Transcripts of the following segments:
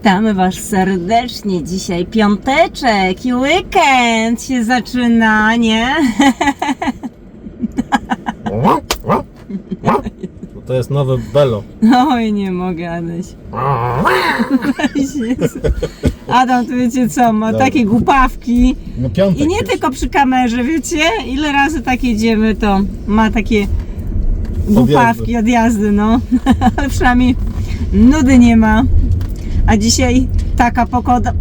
Witamy Was serdecznie. Dzisiaj piąteczek i weekend się zaczyna, nie? To jest nowe Belo. Oj, nie mogę, Adaś. Adam, to wiecie co, ma takie głupawki. No piątek I nie jest. tylko przy kamerze, wiecie? Ile razy tak jedziemy, to ma takie głupawki, odjazdy, no. Ale przynajmniej nudy nie ma. A dzisiaj taka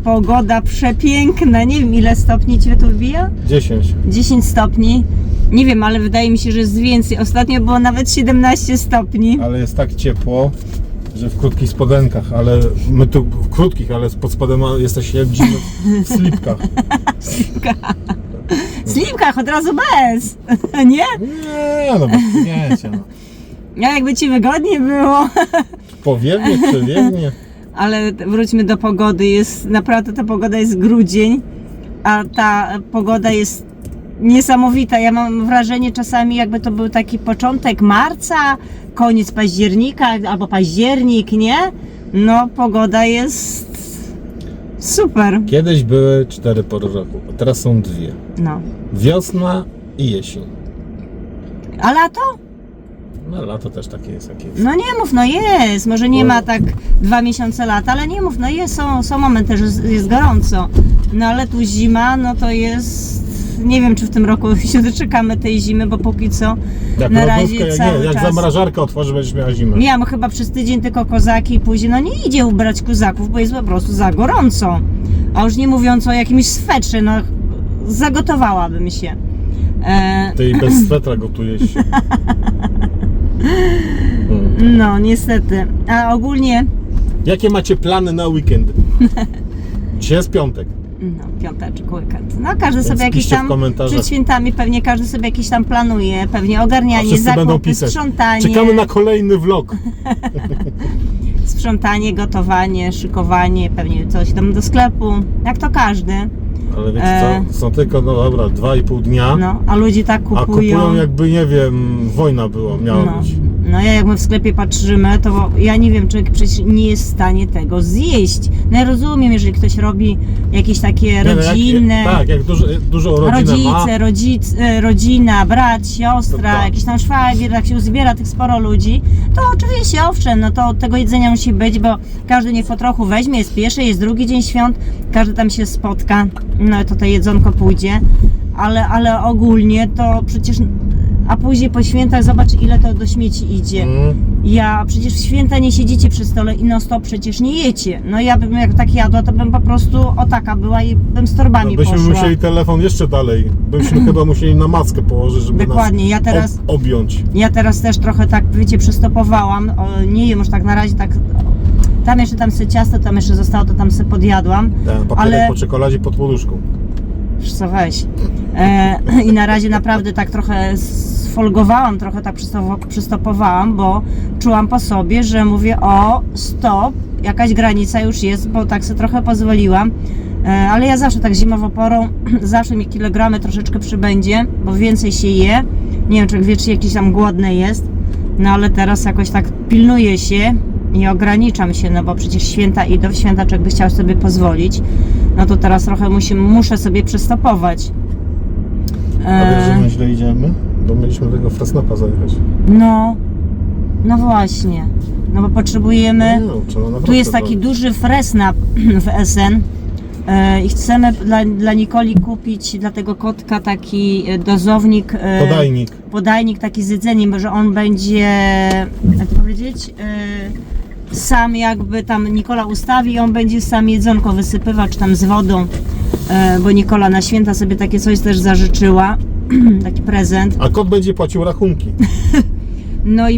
pogoda przepiękna. Nie wiem, ile stopni Cię tu wybija? 10. 10 stopni. Nie wiem, ale wydaje mi się, że jest więcej. Ostatnio było nawet 17 stopni. Ale jest tak ciepło, że w krótkich spodenkach, ale my tu w krótkich, ale pod spodem jesteś jak dziwny w slipkach. W slipkach od razu bez, nie? Nie, no bez przyjęcia. Ja jakby Ci wygodnie było. Powiewnie, przewiewnie. Ale wróćmy do pogody. Jest naprawdę, ta pogoda jest grudzień, a ta pogoda jest niesamowita. Ja mam wrażenie czasami, jakby to był taki początek marca, koniec października albo październik, nie? No, pogoda jest super. Kiedyś były 4 pory roku, a teraz są 2. No. Wiosna i jesień. A lato? No lato też takie jest, jakie jest. No nie mów, no jest. Może nie ma tak 2 miesiące lata, ale nie mów, no jest, są momenty, że jest gorąco. No ale tu zima, no to jest... Nie wiem, czy w tym roku się doczekamy tej zimy, bo póki co Jak na lodówkę, razie cały jak czas... zamrażarkę otworzysz, będziesz miała zimę. Miałam chyba przez tydzień tylko kozaki i później, no nie idzie ubrać kozaków, bo jest po prostu za gorąco. A już nie mówiąc o jakimś swetrze, no zagotowałabym się. Ty i bez swetra gotujesz się. No niestety. A ogólnie... Jakie macie plany na weekend? Dzisiaj jest piątek. No, piąteczek, weekend. No, każdy Więc sobie jakiś piszcie w tam, komentarzach. przed świętami pewnie każdy sobie jakiś tam planuje, pewnie ogarnianie, Wszyscy będą zakupy, pisać. sprzątanie, Czekamy na kolejny vlog. sprzątanie, gotowanie, szykowanie, pewnie coś tam do sklepu, jak to każdy. Ale wiecie co? Są tylko, no dobra, 2,5 dnia. No, a ludzie tak A kupują. kupują jakby, nie wiem, wojna miała No. być. No ja jak my w sklepie patrzymy, to ja nie wiem, człowiek przecież nie jest w stanie tego zjeść. No ja rozumiem, jeżeli ktoś robi jakieś takie Nie, no, rodzinne... tak, jak dużo rodzinę ma. Rodzina, brat, siostra, To tak. jakiś tam szwagier, jak się uzbiera tych sporo ludzi, to oczywiście owszem, no to tego jedzenia musi być, bo każdy niech po trochu weźmie, jest pierwszy, jest drugi dzień świąt, każdy tam się spotka, no to jedzonko pójdzie, ale ogólnie to przecież, a później po świętach zobacz, ile to do śmieci idzie. Ja przecież w święta nie siedzicie przy stole i non stop przecież nie jecie. No ja bym jak tak jadła, to bym po prostu o taka była i bym z torbami Byśmy poszła. musieli telefon jeszcze dalej. Byśmy chyba musieli na maskę położyć, żeby Dokładnie, nas ja teraz... objąć. Ja teraz też trochę tak, wiecie, przystopowałam, nie jem już tak na razie, tak, tam sobie ciasto, tam jeszcze zostało, to tam sobie podjadłam, Papierek ale, po czekoladzie pod poduszką. wiesz co, weź, i na razie naprawdę tak trochę sfolgowałam, trochę tak przystopowałam, bo czułam po sobie, że mówię, o, stop, jakaś granica już jest, bo tak sobie trochę pozwoliłam, ale ja zawsze tak zimową porą, zawsze mi kilogramy troszeczkę przybędzie, bo więcej się je, nie wiem, czy wiecznie jakiś tam głodny jest, no ale teraz jakoś tak pilnuję się i ograniczam się, no bo przecież święta idą, w święta człowiek by chciał sobie pozwolić, no to teraz trochę muszę sobie przystopować. A wiesz, że my źle idziemy? Bo mieliśmy tego Fresnapa zajechać. No właśnie, no bo potrzebujemy, No, trzeba naprawdę tu jest taki zrobić. duży Fresnap w SN i chcemy dla Nikoli kupić dla tego kotka taki dozownik, podajnik taki z jedzeniem, że on będzie, jak to powiedzieć, sam jakby tam Nikola ustawi i on będzie sam jedzonko wysypywał, czy tam z wodą, bo Nikola na święta sobie takie coś też zażyczyła, taki prezent. A kot będzie płacił rachunki. No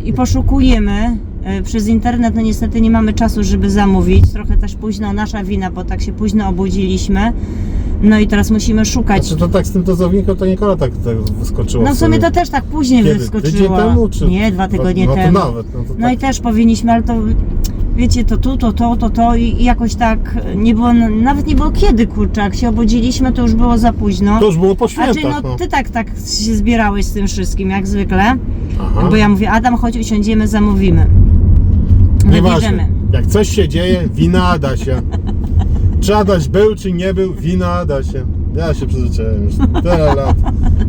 i poszukujemy przez internet, no niestety nie mamy czasu, żeby zamówić, trochę też późno, nasza wina, bo tak się późno obudziliśmy, no i teraz musimy szukać. Znaczy to tak z tym dozownikiem to Nikola tak wyskoczyła. No w sumie to też tak później Kiedy? wyskoczyło. Tydzień temu, czy? Nie, 2 tygodnie no, temu. No to nawet. No i też powinniśmy, ale to wiecie, to i jakoś tak nie było, nawet nie było kiedy, kurczę, jak się obudziliśmy, to już było za późno. To już było po świętach. Znaczy, no ty tak się zbierałeś z tym wszystkim, jak zwykle. Aha. Bo ja mówię, Adam, chodź, usiądziemy, zamówimy. Nieważne. Bierzemy. Jak coś się dzieje, wina Adasia. Czy Adaś był, czy nie był, wina Adasia. Ja się przyzwyczaiłem już tyle lat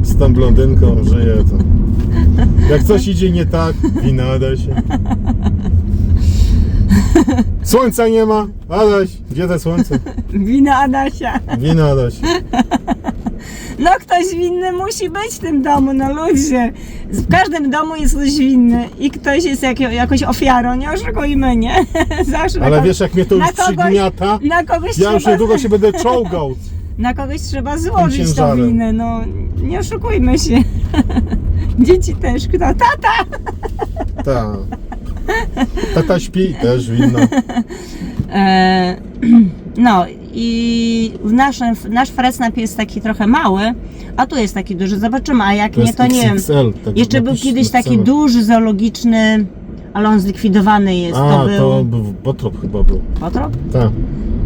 z tą blondynką żyję, to... Jak coś idzie nie tak, wina Adasia. Słońca nie ma, Adaś, gdzie to słońce? Wina Adasia. Wina Adasia. No ktoś winny musi być w tym domu, no ludzie. W każdym domu jest ktoś winny i ktoś jest jakoś ofiarą, nie oszukujmy, nie? Zawsze Ale wiesz, jak mnie to już przygniata, na kogoś ja już trzeba, niedługo się będę czołgał. na kogoś trzeba złożyć tą ciężarem. winę, no nie oszukujmy się. Dzieci też, kto? Tata! Tak. Tata śpi, też winna. No i nasz Fresnap jest taki trochę mały, a tu jest taki duży. Zobaczymy, a jak To nie, jest to nie wiem. XXL, tak Jeszcze był kiedyś taki duży, zoologiczny, ale on zlikwidowany jest. To był Botrop chyba był. Potrop? Tak.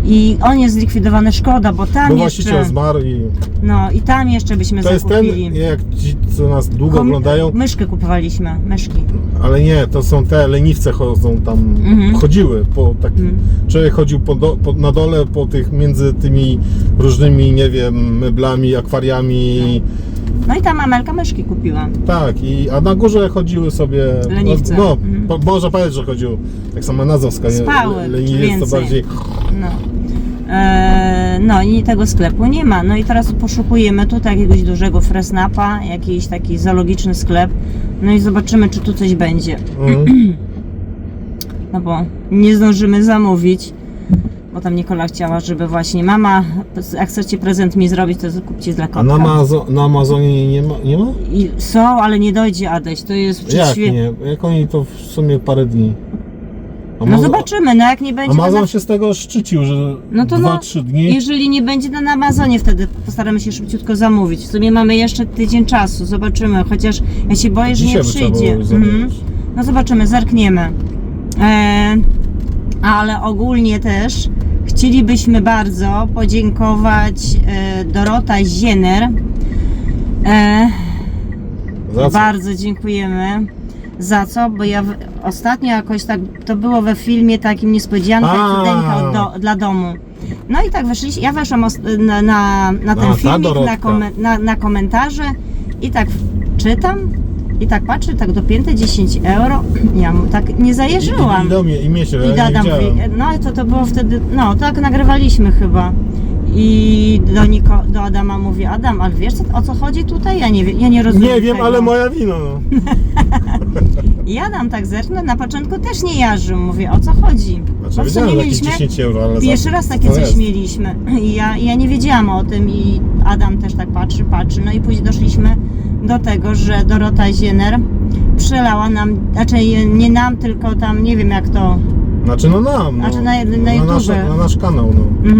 I on jest zlikwidowany, szkoda, bo tam Bo jeszcze... właściciel zmarł i... No i tam jeszcze byśmy To jest ten, zakupili. jak ci, co nas długo oglądają, Myszkę kupowaliśmy, myszki. ale nie, to są te leniwce chodzą tam, chodziły po takim, człowiek chodził na dole po tych, między tymi różnymi, nie wiem, meblami, akwariami, No i tam Amelka myszki kupiła. tak, a na górze chodziły sobie, Leniwce. no, można powiedzieć, że chodziły, tak samo nazowska, Spały, leniwiec to więcej. bardziej, No. No i tego sklepu nie ma. No i teraz poszukujemy tutaj jakiegoś dużego Fresnapa, jakiś taki zoologiczny sklep. No i zobaczymy, czy tu coś będzie. No bo nie zdążymy zamówić, bo tam Nikola chciała, żeby właśnie mama, jak chcecie prezent mi zrobić, to kupcie dla kotka. a na Amazonie nie ma? I są, ale nie dojdzie, Adaś, to jest Jak nie? Jak oni to w sumie parę dni? No zobaczymy, no jak nie będzie... Amazon się z tego szczycił, że No to 2-3 dni. Jeżeli nie będzie na Amazonie, wtedy postaramy się szybciutko zamówić. W sumie mamy jeszcze tydzień czasu, zobaczymy, chociaż ja się boję, że Dzisiaj nie by trzeba przyjdzie. było zamówić. No zobaczymy, zerkniemy. Ale ogólnie też chcielibyśmy bardzo podziękować Dorota Ziener. Za co? Bardzo dziękujemy. Za co? Bo ja ostatnio jakoś tak, to było we filmie takim niespodzianka dla domu. No i tak weszliśmy, ja weszłam na ten filmik, na komentarze i tak czytam i tak patrzę, tak dopięte 10 euro. Ja mu tak nie zajeżyłam. I miesiąc, I Dada mówi, no to było wtedy, no tak nagrywaliśmy chyba. I do Adama mówi, Adam, ale wiesz o co chodzi tutaj? Ja nie wiem, ja nie rozumiem. Nie wiem, tego. ale moja wina. No. I Adam tak zerknął, na początku też nie jarzył, mówię, o co chodzi? Znaczy, Bo w sumie wiedziałem, jakieś mieliśmy, 10 euro, ale pierwszy raz takie coś mieliśmy i ja nie wiedziałam o tym i Adam też tak patrzy, no i później doszliśmy do tego, że Dorota Ziener przelała nam, znaczy nie nam, tylko tam, nie wiem jak to... Znaczy no nam, no. Znaczy na YouTube. Na nasz kanał, no.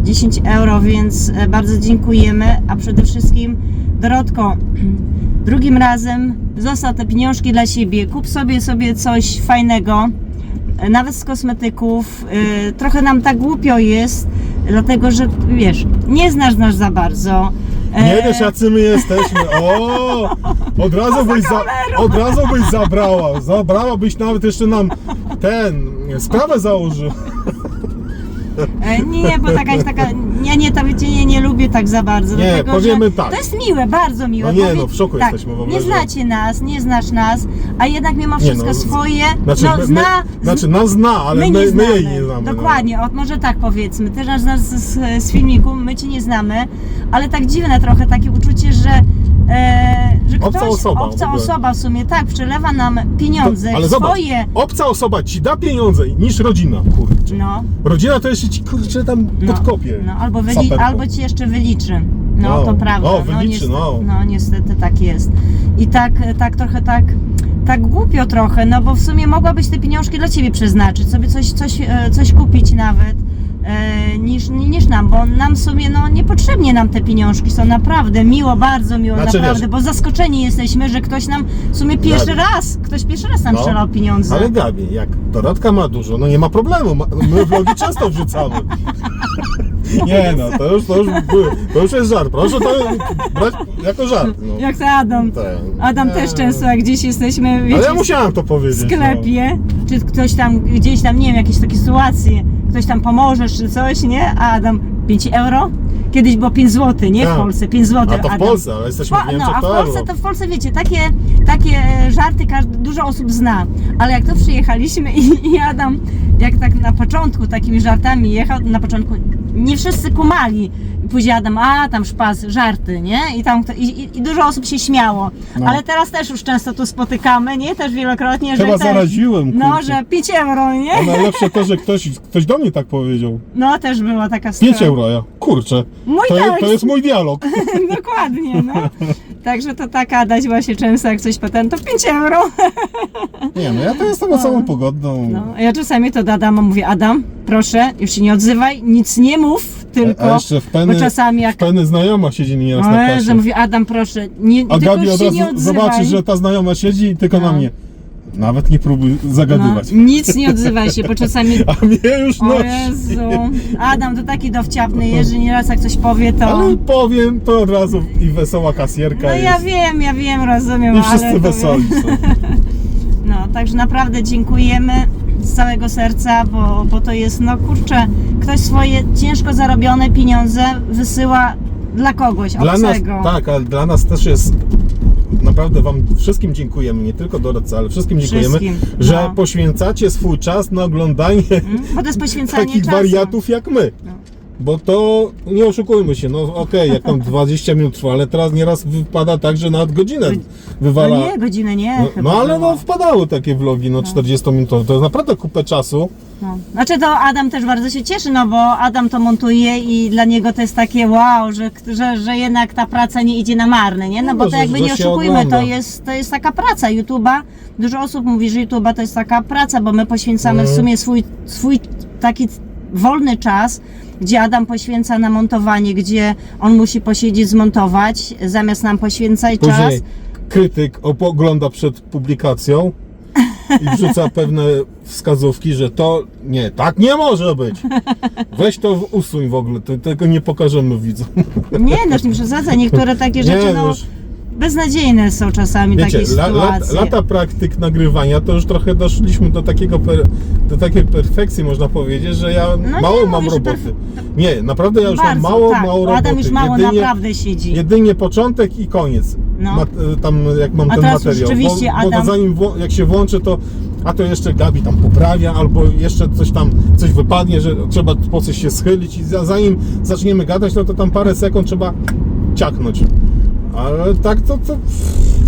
10 euro, więc bardzo dziękujemy, a przede wszystkim Dorotko, drugim razem zostaw te pieniążki dla siebie, kup sobie coś fajnego, nawet z kosmetyków. Trochę nam tak głupio jest, dlatego że wiesz, nie znasz nas za bardzo. Nie wiesz, jacy my jesteśmy. O, od razu byś zabrałabyś nawet jeszcze nam sprawę założył. Nie, bo taka, ja to wiecie, nie lubię tak za bardzo. Nie, dlatego, powiemy że tak. To jest miłe, bardzo miłe. No nie, no w szoku tak, jesteśmy w ogóle. Nie znacie nas, nie znasz nas, a jednak mimo wszystko no, swoje, znaczy, nas zna, ale my jej nie znamy. Dokładnie, może tak powiedzmy. Ty nas z filmiku, my cię nie znamy, ale tak dziwne trochę takie uczucie, że ktoś, obca osoba w sumie, tak, przelewa nam pieniądze, ale swoje. Zobacz, obca osoba ci da pieniądze niż rodzina, kurczę. No. Rodzina to jeszcze ci, kurczę, tam podkopie. No, albo ci jeszcze wyliczy. No to prawda. Wyliczy, no niestety tak jest. I tak trochę tak głupio trochę, no bo w sumie mogłabyś te pieniążki dla ciebie przeznaczyć, sobie coś kupić nawet. Niż nam, bo nam w sumie niepotrzebnie nam te pieniążki są, naprawdę miło, bardzo miło, naprawdę, wiesz, bo zaskoczeni jesteśmy, że ktoś nam w sumie pierwszy raz nam przelał pieniądze. Ale Gabi, jak Dorotka ma dużo, no nie ma problemu, my vlogi często wrzucamy. Nie no, to już jest żart. Proszę to brać jako żart. No. Jak to Adam. Tak. Adam Nie. też często, jak gdzieś jesteśmy, wiecie, Ale ja musiałem to w powiedzieć. sklepie, czy ktoś tam, gdzieś tam, nie wiem, jakieś takie sytuacje, ktoś tam pomożesz, czy coś, nie? A Adam, 5 euro? Kiedyś było 5 zł, nie? W Tak. Polsce, 5 zł. No. A to w Adam. Polsce, ale jesteśmy w Niemczech, No, a w to Polsce, euro. to w Polsce, wiecie, takie żarty dużo osób zna, ale jak to przyjechaliśmy i Adam, jak tak na początku takimi żartami jechał, na początku nie wszyscy kumali. I później Adam, tam szpas, żarty, nie? I dużo osób się śmiało. No. Ale teraz też już często tu spotykamy, nie? Też wielokrotnie, Chyba że też, zaraziłem, no, kurczę. że 5 euro, nie? A najlepsze to, że ktoś do mnie tak powiedział. No, też była taka 5 euro, ja. Kurczę. Mój To jest mój dialog. Dokładnie, no. Także to taka dać właśnie często, jak coś potem, to 5 euro. Nie no, ja to jestem osobą pogodną. No, a ja czasami to do Adama mówię, Adam, proszę, już się nie odzywaj, nic nie mów, tylko, A jeszcze w bo czasami jak... Penny znajoma siedzi nieraz O na Jezu, kasie. mówię, Adam, proszę, nie, A tylko Gabi już od się nie razu odzywaj. zobaczy, że ta znajoma siedzi i tylko No. na mnie. Nawet nie próbuj zagadywać. No, nic nie odzywaj się, bo czasami... A mnie już O nosi. Jezu, Adam to taki dowciapny jest, że nieraz jak coś powie, to... Ale powiem to od razu i wesoła kasjerka No jest. ja wiem, rozumiem, I ale... wszyscy to wesoli są. No, także naprawdę dziękujemy z całego serca, bo to jest, no kurczę, ktoś swoje ciężko zarobione pieniądze wysyła dla kogoś Dla nas, obcego. tak, ale dla nas też jest. Naprawdę wam wszystkim dziękujemy, nie tylko doradcy, ale wszystkim dziękujemy, Wszystkim, że no. poświęcacie swój czas na oglądanie Bo to jest poświęcanie takich czasu. wariatów jak my. No. Bo to, nie oszukujmy się, no okej, jak tam 20 minut trwa, ale teraz nieraz wypada tak, że nawet godzinę wywala. No nie, godzinę nie. No, chyba no ale było. no wpadały takie vlogi, no 40-minutowe, to jest naprawdę kupę czasu. No. Znaczy to Adam też bardzo się cieszy, no bo Adam to montuje i dla niego to jest takie wow, że jednak ta praca nie idzie na marne, nie? No bo No, to że- jakby że nie się oszukujmy, ogląda. to jest taka praca YouTube'a. Dużo osób mówi, że YouTube'a to jest taka praca, bo my poświęcamy w sumie swój taki wolny czas, gdzie Adam poświęca na montowanie, gdzie on musi posiedzieć, zmontować, zamiast nam poświęcać czas. Później krytyk ogląda przed publikacją i wrzuca pewne wskazówki, że to nie, tak nie może być. Weź to usuń w ogóle, tego nie pokażemy widzom. Nie, no nie przesadzaj, niektóre takie rzeczy, no już, beznadziejne są czasami wiecie, takie sytuacje. lata praktyk nagrywania, to już trochę doszliśmy do do takiej perfekcji, można powiedzieć, że ja No mało nie mam mówię, że roboty. Nie, naprawdę ja już Bardzo, mam mało tak, roboty. bo Adam już mało naprawdę siedzi. Jedynie początek i koniec. No. Tam jak mam A ten teraz materiał. rzeczywiście Bo to Adam- zanim jak się włączy, to jeszcze Gabi tam poprawia, albo jeszcze coś wypadnie, że trzeba po coś się schylić i zanim zaczniemy gadać, no to tam parę sekund trzeba ciaknąć. Ale tak to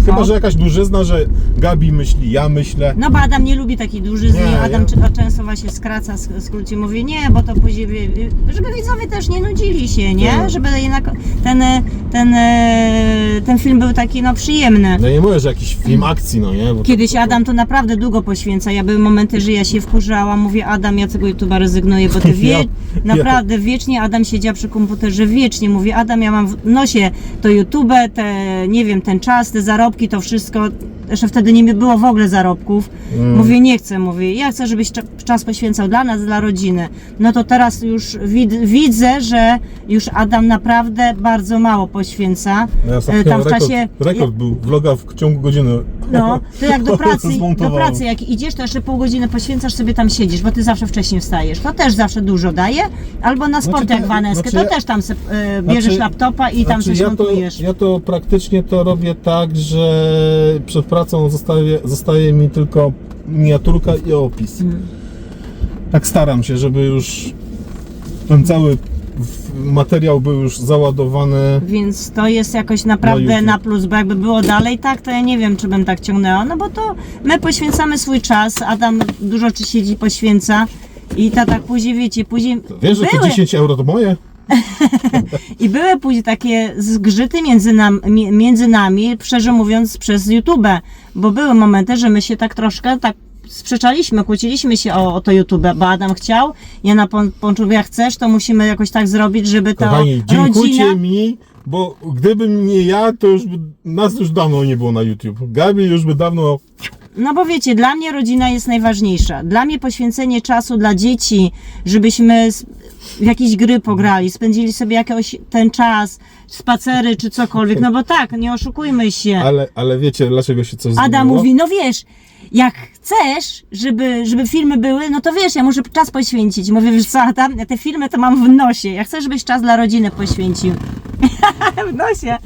chyba, No. że jakaś dużyzna, że Gabi myśli, ja myślę. No bo Adam nie lubi takiej dużyzny, Nie, Adam ja- często właśnie skraca, skrócie mówi nie, bo to później, żeby widzowie też nie nudzili się, nie? Tak. Żeby jednak ten film był taki no przyjemny. No nie mówię, że jakiś film akcji, no nie? Bo Kiedyś Adam to naprawdę długo poświęca. Ja były momenty, że ja się wkurzałam, mówię Adam, ja tego YouTube'a rezygnuję, bo ty naprawdę wiecznie Adam siedział przy komputerze, wiecznie. Mówię Adam, ja mam w nosie to YouTube, nie wiem, ten czas, te zarobki, to wszystko. Jeszcze wtedy nie było w ogóle zarobków. Mówię, nie chcę, mówię, ja chcę, żebyś czas poświęcał dla nas, dla rodziny. No to teraz już widzę, że już Adam naprawdę bardzo mało poświęca. Ja ostatnio Tam w czasie... rekord był, vloga w ciągu godziny. No, to jak do Zmontowałem. pracy jak idziesz, to jeszcze pół godziny poświęcasz, sobie tam siedzisz, bo ty zawsze wcześniej wstajesz. To też zawsze dużo daje. Albo na sport jak Waneskę, to też tam bierzesz laptopa i tam coś montujesz. Ja to praktycznie to robię tak, że przed pracą zostaje mi tylko miniaturka i opis. Tak staram się, żeby już ten cały materiał był już załadowany. Więc to jest jakoś naprawdę YouTube. na plus, bo jakby było dalej tak, to ja nie wiem, czy bym tak ciągnęła, no bo to my poświęcamy swój czas, Adam dużo czy siedzi, poświęca i tak później, wiecie, później Wiesz, że te 10 euro to moje? i były później takie zgrzyty między nami, szczerze mówiąc, przez YouTube, bo były momenty, że my się tak troszkę tak sprzeczaliśmy, kłóciliśmy się o to YouTube, bo Adam chciał, ja na początku jak chcesz, to musimy jakoś tak zrobić, żeby ta Kochani, dziękujcie rodzina... mi, bo gdybym nie ja, to nas już dawno nie było na YouTube. Gabi już by dawno... No bo wiecie, dla mnie rodzina jest najważniejsza. Dla mnie poświęcenie czasu dla dzieci, żebyśmy w jakieś gry pograli, spędzili sobie jakiś ten czas, spacery czy cokolwiek, no bo tak, nie oszukujmy się. Ale wiecie, dlaczego się coś zmieniło? Adam mówi, no wiesz, jak chcesz, żeby filmy były, no to wiesz, ja muszę czas poświęcić. Mówię, wiesz co, Adam, ja te filmy to mam w nosie. Ja chcę, żebyś czas dla rodziny poświęcił. W nosie.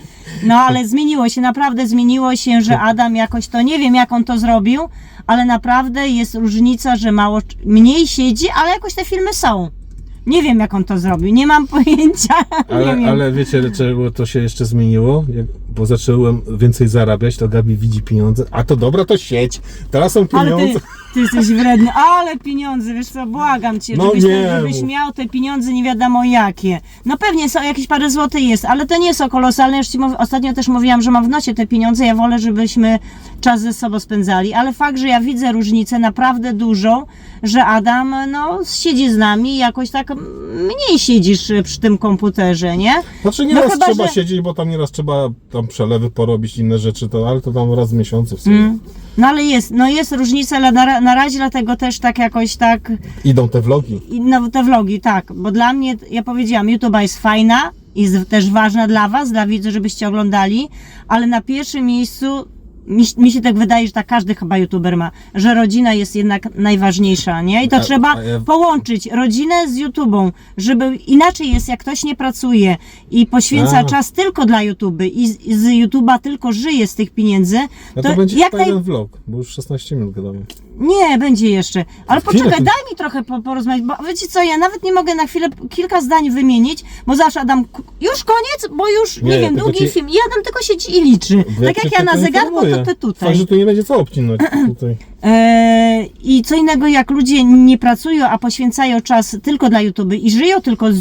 No ale zmieniło się, naprawdę zmieniło się, że Adam jakoś to, nie wiem jak on to zrobił, ale naprawdę jest różnica, że mniej siedzi, ale jakoś te filmy są. Nie wiem jak on to zrobił, nie mam pojęcia. Nie wiem. Ale wiecie, dlaczego to się jeszcze zmieniło? Bo zacząłem więcej zarabiać, to Gabi widzi pieniądze. A to dobra, to sieć. Teraz są Ale pieniądze. ty jesteś wredny, ale pieniądze, wiesz co, błagam cię, No żebyś miał te pieniądze nie wiadomo jakie. No pewnie są jakieś parę złotych jest, ale to nie są kolosalne, już ci ostatnio też mówiłam, że mam w nosie te pieniądze, ja wolę, żebyśmy czas ze sobą spędzali, ale fakt, że ja widzę różnicę naprawdę dużą, że Adam, no, siedzi z nami i jakoś tak mniej siedzisz przy tym komputerze, nie? Znaczy No nieraz chyba, trzeba że- siedzieć, bo tam nieraz trzeba tam przelewy porobić, inne rzeczy, ale to tam raz w miesiącu w sumie. No ale jest różnica, ale na razie dlatego też tak jakoś tak, Idą te vlogi. i no, te vlogi, tak, bo dla mnie, ja powiedziałam, YouTube jest fajna, jest też ważna dla was, dla widzów, żebyście oglądali, ale na pierwszym miejscu mi się tak wydaje, że tak każdy chyba youtuber ma, że rodzina jest jednak najważniejsza, nie? I to trzeba połączyć rodzinę z YouTubą, żeby inaczej jest, jak ktoś nie pracuje i poświęca czas tylko dla YouTube i z YouTube'a tylko żyje z tych pieniędzy, No to będzie jak jeden vlog, bo już 16 minut gadamy. Nie, będzie jeszcze. Ale Chwilę poczekaj, ty- daj mi trochę porozmawiać, bo wiecie co, ja nawet nie mogę na chwilę kilka zdań wymienić, bo zawsze Adam, już koniec, bo już, nie wiem, tylko długi ci- film i Adam tylko siedzi i liczy. Bo Tak cię jak ja na tylko zegarku, to informuję. ty tutaj. Także tu nie będzie co obcinać tutaj. I co innego, jak ludzie nie pracują, a poświęcają czas tylko dla YouTube i żyją tylko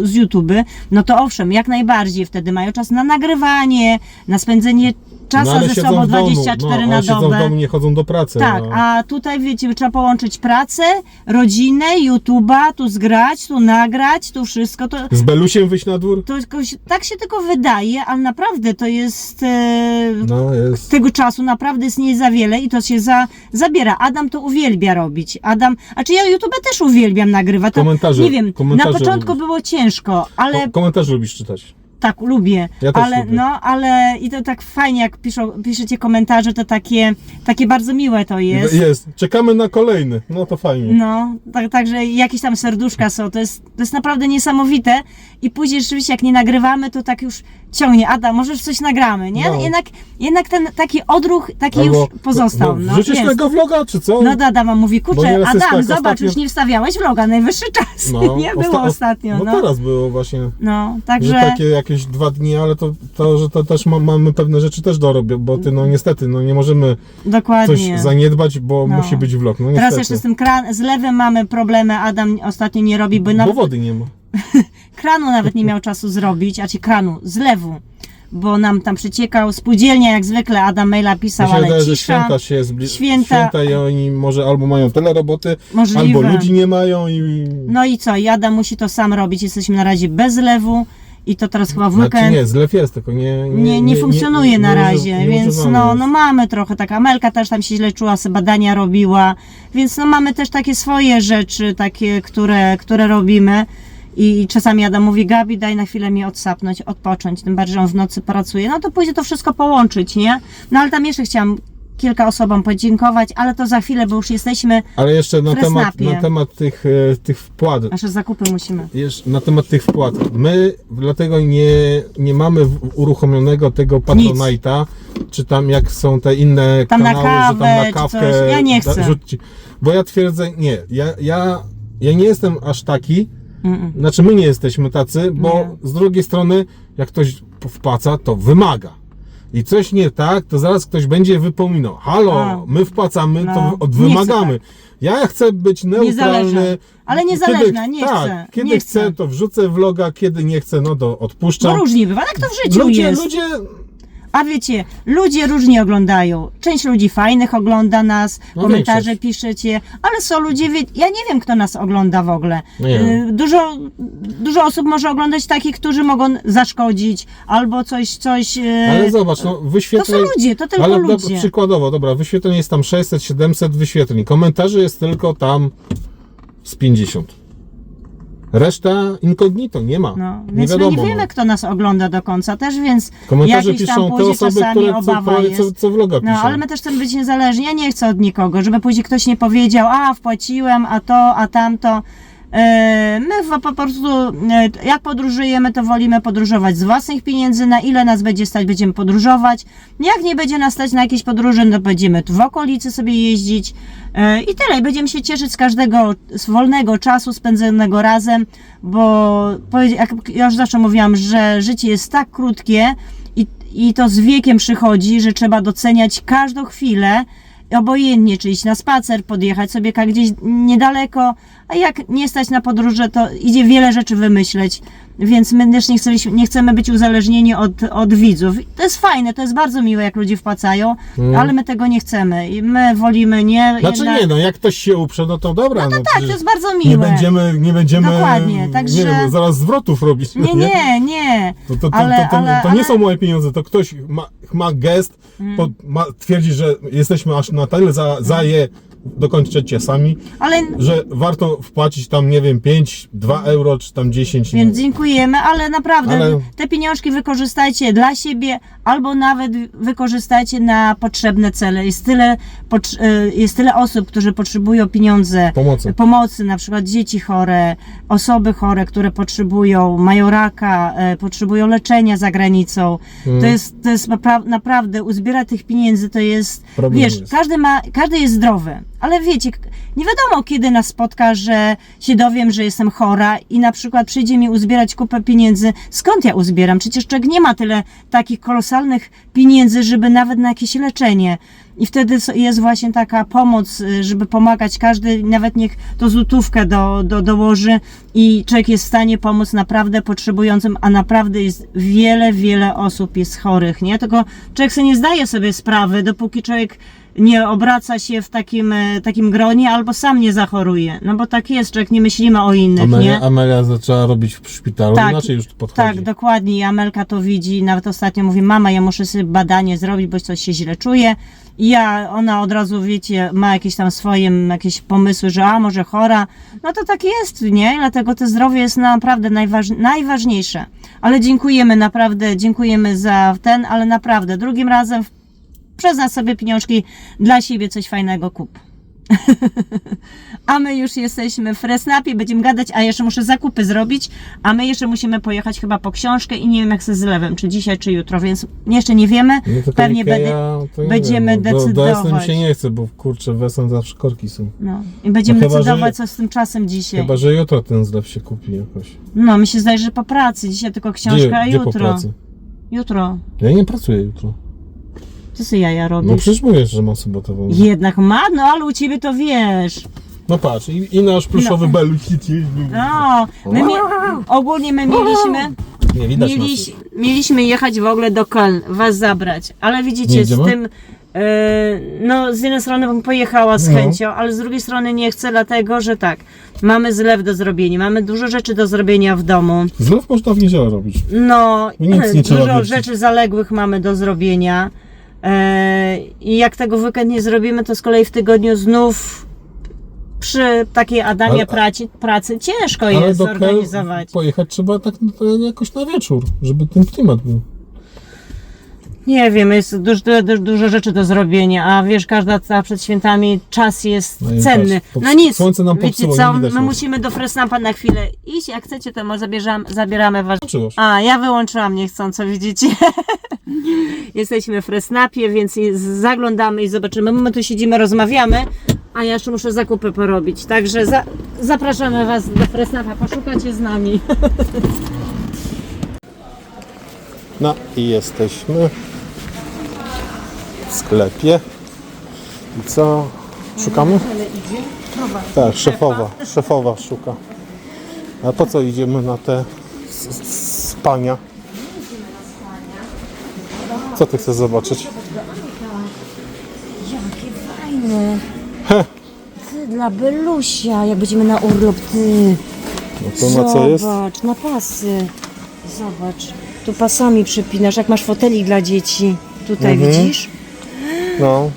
z YouTube, no to owszem, jak najbardziej wtedy mają czas na nagrywanie, na spędzenie czasu ale ze siedzą sobą w domu, 24 na ale siedzą w dobę. domu, nie chodzą do pracy. Tak, no. a tutaj wiecie, trzeba połączyć pracę, rodzinę, YouTube'a, tu zgrać, tu nagrać, tu wszystko. Z Belusiem wyjść na dwór? Tak się tylko wydaje, ale naprawdę to jest. No jest. Tego czasu naprawdę jest nie za wiele i to się zabiera. Adam to uwielbia robić. Czy ja YouTube też uwielbiam nagrywać. To, Komentarze, nie wiem, na komentarze początku lubisz. było ciężko, ale Komentarze lubisz czytać. tak, lubię. Ja też ale lubię. ale i to tak fajnie, jak piszecie komentarze, to takie bardzo miłe to jest. Jest. Czekamy na kolejny. No to fajnie. No, także jakieś tam serduszka są, to jest naprawdę niesamowite i później rzeczywiście jak nie nagrywamy, to tak już ciągnie, Ada, może już coś nagramy, nie? No. Jednak ten taki odruch taki Albo, już pozostał. No, wrzucisz jest. tego vloga, czy co? No Ada wam mówi, Bo kurczę, nieraz jest Adam, tak, zobacz, ostatnio- już nie wstawiałeś vloga, najwyższy czas, nie było ostatnio, No teraz było właśnie. No, Że także... takie jakieś 2 dni, ale że to też mamy pewne rzeczy też do robienia, bo ty no niestety no nie możemy Dokładnie. coś zaniedbać, bo No. musi być vlog. No Teraz niestety. jeszcze z tym zlewem mamy problemy, Adam ostatnio nie robi, bo Bo wody nie ma. kranu nawet nie miał czasu zrobić, zlewu, bo nam tam przeciekał, spółdzielnia jak zwykle, Adam maila pisał, Mi się ale wydaje, że cisza, święta się święta- i oni może albo mają tyle roboty, Możliwe. albo ludzi nie mają i... No i co, i Adam musi to sam robić, jesteśmy na razie bez zlewu i to teraz chyba w weekend Znaczy nie, zlew jest, tylko nie funkcjonuje na razie, nie więc używamy no jest. mamy trochę, taka Amelka też tam się źle czuła, sobie badania robiła, więc no mamy też takie swoje rzeczy, takie, które robimy. I czasami Adam mówi, Gabi, daj na chwilę mi odsapnąć, odpocząć, tym bardziej, że on w nocy pracuje. No to pójdzie to wszystko połączyć, nie? No ale tam jeszcze chciałam kilka osobom podziękować, ale to za chwilę, bo już jesteśmy, Ale jeszcze na Fresnapie. temat tych wpłat. nasze zakupy musimy. Na temat tych wpłat. My dlatego nie mamy uruchomionego tego Patronite'a, czy tam jak są te inne Tam na kanały, że tam kawę, na czy kawkę coś. Ja nie chcę. rzućcie. Bo ja twierdzę, nie, ja nie jestem aż taki, znaczy my nie jesteśmy tacy, bo z drugiej strony jak ktoś wpłaca, to wymaga. I coś nie tak, to zaraz ktoś będzie wypominał. Halo, my wpłacamy, No, to nie wymagamy. chcę Ja chcę być neutralny. Niezależna. Ale niezależna, nie chcę, Kiedy nie chcę, chcę. to wrzucę vloga, kiedy nie chcę, no to Bo odpuszczam. różnie bywa, tak to w życiu jest. Ludzie, A wiecie, ludzie różnie oglądają. Część ludzi fajnych ogląda nas, No komentarze większość. piszecie, ale są ludzie, ja nie wiem, kto nas ogląda w ogóle. Nie. Dużo osób może oglądać takich, którzy mogą zaszkodzić, albo coś. ale zobacz, no To są wyświetleń. ludzie, to tylko Ale ludzie. przykładowo, dobra, wyświetleń jest tam 600-700 wyświetleń. Komentarzy jest tylko tam z 50. Reszta incognito, nie ma. No, nie więc wiadomo. my nie wiemy, kto nas ogląda do końca też, więc Komentarze jakieś tam piszą te później osoby, czasami które obawa jest. co vloga No, piszą. ale my też chcemy być niezależni. Ja nie chcę od nikogo, żeby później ktoś nie powiedział, a wpłaciłem, a to, a tamto. My po prostu, jak podróżujemy, to wolimy podróżować z własnych pieniędzy. Na ile nas będzie stać, będziemy podróżować. Jak nie będzie nas stać na jakieś podróże, no będziemy tu w okolicy sobie jeździć. I tyle. I będziemy się cieszyć z wolnego czasu spędzonego razem, bo jak ja już zawsze mówiłam, że życie jest tak krótkie i to z wiekiem przychodzi, że trzeba doceniać każdą chwilę. Obojętnie, czy iść na spacer, podjechać sobie gdzieś niedaleko, a jak nie stać na podróże, to idzie wiele rzeczy wymyśleć, więc my też nie chcemy być uzależnieni od widzów. To jest fajne, to jest bardzo miłe, jak ludzie wpłacają, ale my tego nie chcemy i my wolimy nie. Znaczy nie, no jak ktoś się uprze, no to dobra. No Tak, to jest bardzo nie miłe. nie będziemy Dokładnie, także- nie wiem, zaraz zwrotów robić. No Nie. To nie są moje pieniądze, to ktoś ma gest, twierdzi, że jesteśmy aż na tyle za je dokończycie sami, Ale że warto wpłacić tam, nie wiem, 5, 2 euro, czy tam 10. Więc dziękujemy, ale naprawdę te pieniążki wykorzystajcie dla siebie, albo nawet wykorzystajcie na potrzebne cele. Jest tyle osób, którzy potrzebują pieniądze, pomocy, na przykład dzieci chore, osoby chore, które mają raka, potrzebują leczenia za granicą. To jest naprawdę, uzbierać tych pieniędzy to jest, Problem wiesz, jest. każdy jest zdrowy, ale wiecie, nie wiadomo kiedy nas spotka, że się dowiem, że jestem chora i na przykład przyjdzie mi uzbierać kupę pieniędzy. Skąd ja uzbieram? Przecież człowiek nie ma tyle takich kolosalnych pieniędzy, żeby nawet na jakieś leczenie. I wtedy jest właśnie taka pomoc, żeby pomagać. Każdy, nawet niech to złotówkę dołoży i człowiek jest w stanie pomóc naprawdę potrzebującym, a naprawdę jest wiele osób jest chorych, nie? Tylko człowiek sobie nie zdaje sobie sprawy, dopóki człowiek nie obraca się w takim gronie albo sam nie zachoruje. No bo tak jest, człowiek nie myślimy o innych, nie? Amelia zaczęła robić w szpitalu, inaczej już podchodzi. Tak, dokładnie. I Amelka to widzi. Nawet ostatnio mówi, mama, ja muszę sobie badanie zrobić, bo coś się źle czuje. I ona od razu, wiecie, ma jakieś tam jakieś pomysły, że może chora. No to tak jest, nie? Dlatego to zdrowie jest naprawdę najważniejsze. Ale dziękujemy za ale naprawdę, drugim razem przyznać sobie pieniążki dla siebie, coś fajnego kup. A my już jesteśmy w Fresnapie, będziemy gadać, a jeszcze muszę zakupy zrobić, a my jeszcze musimy pojechać chyba po książkę i nie wiem jak ze zlewem, czy dzisiaj, czy jutro, więc jeszcze nie wiemy, pewnie będziemy decydować. Do Essen mi się nie chce, bo kurczę, w Essen zawsze korki są. No i będziemy decydować, co z tym czasem dzisiaj. Chyba, że jutro ten zlew się kupi jakoś. No, mi się zdaje, że po pracy, dzisiaj tylko książka, a Gdzie jutro. po pracy? Jutro. Ja nie pracuję jutro. Co sobie jaja robisz? No przecież mówisz, że mam sobotową. Jednak ma, no ale u ciebie to wiesz. No patrz, i nasz pluszowy beluch. No, ogólnie my Nie widać mieliśmy jechać w ogóle do Köln, was zabrać, ale widzicie, z tym, no z jednej strony bym pojechała z chęcią, ale z drugiej strony nie chcę, dlatego że tak, mamy zlew do zrobienia, mamy dużo rzeczy do zrobienia w domu. Zlew można w niedzielę robić. No, nie dużo rzeczy zaległych mamy do zrobienia. I jak tego w weekend nie zrobimy, to z kolei w tygodniu znów przy takiej Adamie pracy ciężko jest zorganizować. Pojechać trzeba tak jakoś na wieczór, żeby ten klimat był. Nie wiem, jest dużo rzeczy do zrobienia, a wiesz, każda przed świętami czas jest cenny. No nic, słońce nam wiecie popsuło, co, nie widać my nas. musimy do Fresnapa na chwilę iść, jak chcecie, to może zabieramy was. Zobaczyłaś. A, ja wyłączyłam niechcąco, widzicie. Jesteśmy w Fresnapie, więc zaglądamy i zobaczymy. My tu siedzimy, rozmawiamy, a ja jeszcze muszę zakupy porobić. Także zapraszamy was do Fresnapa, poszukacie z nami. No i jesteśmy w sklepie. I co? Szukamy? Tak, szefowa szuka. A po co idziemy na te spania? Co ty chcesz zobaczyć? Jakie fajne. Ty, dla Belusia, jak będziemy na urlop, ty. No to na co jest? Zobacz, na pasy. Zobacz, tu pasami przypinasz, jak masz fotelik dla dzieci. Tutaj widzisz? No.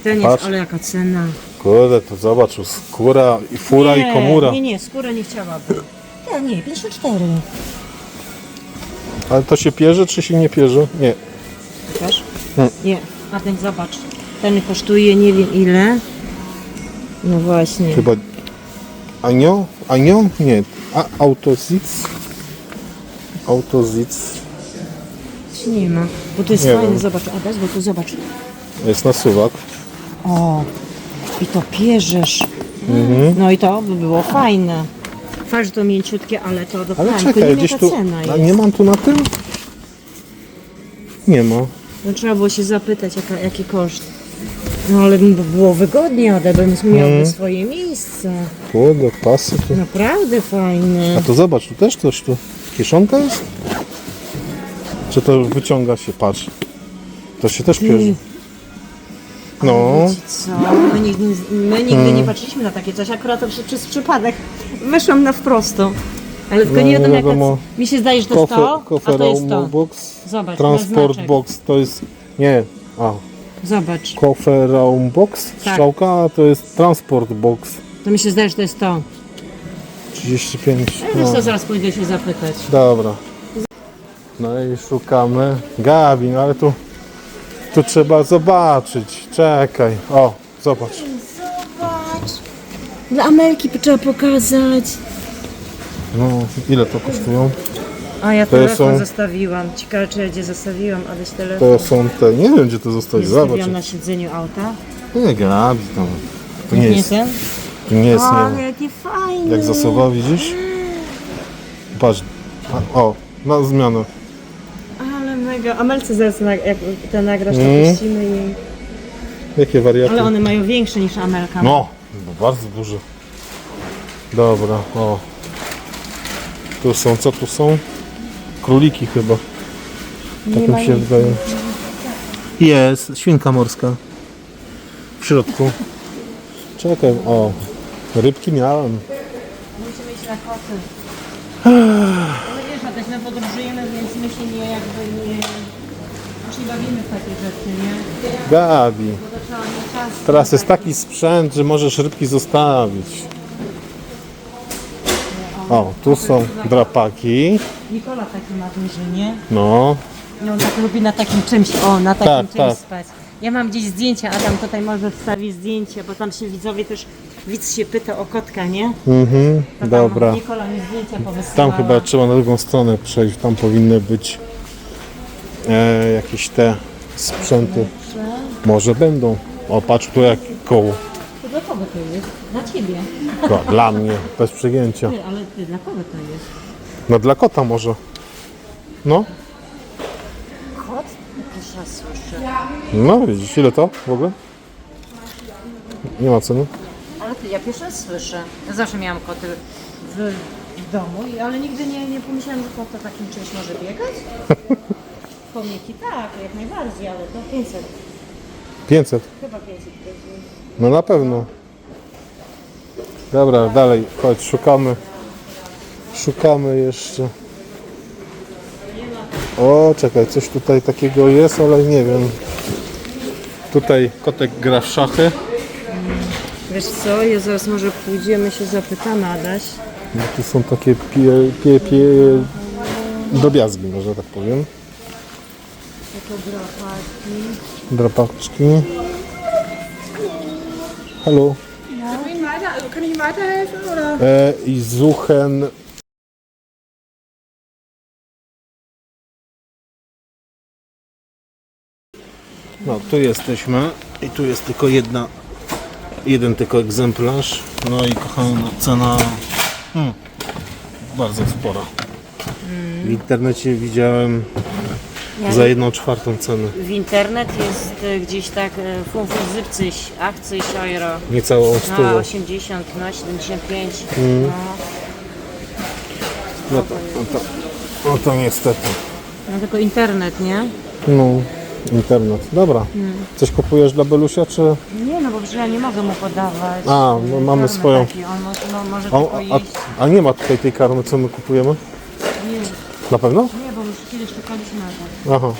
Ten Patrz. jest, ale jaka cena. Kurde, to zobacz, tu skóra i fura i komura. Nie, skórę nie chciałabym. Nie, 54. Ale to się pierze, czy się nie pierze? Nie. Pokaż? Nie, a ten zobacz. Ten kosztuje nie wiem ile. No właśnie. Chyba Anio? Anio? Nie. Autozic? Autozic. Nie ma. Bo to jest Nie fajne, wiem. zobacz, Adaś, bo tu zobacz. Jest na suwak. O, i to pierzesz. No i to by było fajne. Fakt, że to mięciutkie, ale to do Ale tylko czekaj, nie gdzieś jaka tu... cena A jest. nie mam tu na tym? Nie ma. No, trzeba było się zapytać, jaki koszt. No ale by było wygodnie, Ade, bym miałby swoje miejsce. Kurde, pasy tu. Naprawdę fajne. A to zobacz, tu też coś tu. Kieszonka jest? Czy to wyciąga się? Patrz. To się też pierze. No. Wiecie co? My nigdy nie patrzyliśmy na takie coś, akurat to przez przypadek wyszłam na wprosto. Ale tylko nie wiadomo wiadomo. mi się zdaje, że to jest to, a to jest to. box. Zobacz, Transport znaczek. box to jest... Nie. A. Zobacz, Koferaum box. Tak. Strzałka, a to jest transport box. to mi się zdaje, że to jest to. 35. Wiesz No. co, zaraz pójdę się zapytać. Dobra. No i szukamy. Gabi, no ale tu trzeba zobaczyć. Czekaj. O, zobacz. Zobacz. Dla Amelki trzeba pokazać. No, ile to kosztują? A ja To telefon są- zostawiłam. Ciekawe, czy ja gdzie zostawiłam, Adaś telefon. To są te, nie wiem gdzie to zostaje. Zobacz. Zostawiłam na siedzeniu auta. Nie, Gabi, to nie jest, ten? to nie jest, Ale nie jakie fajne. jak zasuwa, widzisz? Patrz. O, na zmianę. Ale mega. Amelce zaraz, jak to nagrasz, to puścimy jej. Jakie wariaty? Ale one mają większe niż Amelka. No, bardzo duże. Dobra, o. Tu są, co tu są? Króliki chyba. Tak mi się wydaje. Jest, świnka morska. W środku. Czekaj, o. Rybki miałem. Musimy iść na koty. Ale wiesz, Adaś, my podróżujemy, więc my się nie bawimy w takie rzeczy, nie? Gabi. Bo to trzeba mieć czas. Teraz jest taki sprzęt, że możesz rybki zostawić. O, tu są drapaki. Nikola taki ma duży, nie? No. No on tak lubi na takim czymś, na takim Tak, czymś tak. spać. Ja mam gdzieś zdjęcia, Adam tutaj może wstawi zdjęcie, bo tam się widzowie też, widz się pyta o kotka, nie? Mhm, To tam dobra. Nikola mi zdjęcia powysyłała. Tam chyba trzeba na drugą stronę przejść. Tam powinny być jakieś te sprzęty. Może będą. O, patrz tu jak koło. To dla kogo to jest? Dla ciebie. Dla mnie, bez przegięcia. Ty, ale ty, dla kogo to jest? No dla kota może. No, Kot? Pierwszy raz słyszę. no widzisz, ile to w ogóle? Nie ma ceny. Ale ty, ja pierwszy raz słyszę. Ja zawsze miałam koty w domu, ale nigdy nie pomyślałam, że kot to takim czymś może biegać. Chomiki tak, jak najbardziej, ale to 500. 500. Chyba 500 godzin. No na pewno. Dobra, dalej, chodź, szukamy. Szukamy jeszcze. O, czekaj, coś tutaj takiego jest, ale nie wiem. Tutaj kotek gra w szachy. Wiesz co, ja zaraz może pójdziemy się zapytamy, Adaś. No, tu są takie drobiazgi, może tak powiem. Fotografaki. Drapaczki. Halo. Kann ich weiterhelfen oder? I Zuchen. No, tu jesteśmy i tu jest tylko jeden tylko egzemplarz. No i kochana cena bardzo spora. W internecie widziałem za 1/4 ceny. W internet jest gdzieś tak 75 euro. Niecałą No, stówę. 80, no 75. No to niestety. No tylko internet, nie? No, internet. Dobra. Coś kupujesz dla Belusia, czy... Nie, no bo przecież ja nie mogę mu podawać. A, no mamy Karmy swoją. Taki. On może A, tylko jeść. a nie ma tutaj tej karmy, co my kupujemy? Nie, Na pewno? nie, bo już kiedyś czekaliśmy na to. Aha.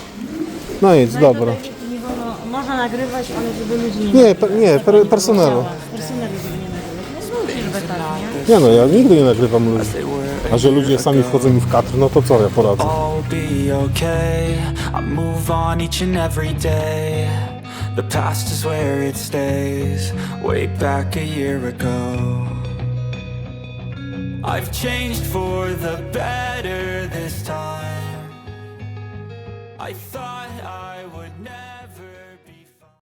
No nic, dobra. Nie wolno Można nagrywać, ale żeby ludzi Nie, personelu. Personelu, żeby nie nagrywać. No zrób tak, nie? Nie no, ja nigdy nie nagrywam ludzi. A że ludzie sami wchodzą mi w kadr, no to co ja poradzę? All be okay. I move on each and every day. The past is where it stays. Way back a year ago. I've changed for the better this time. I thought I would never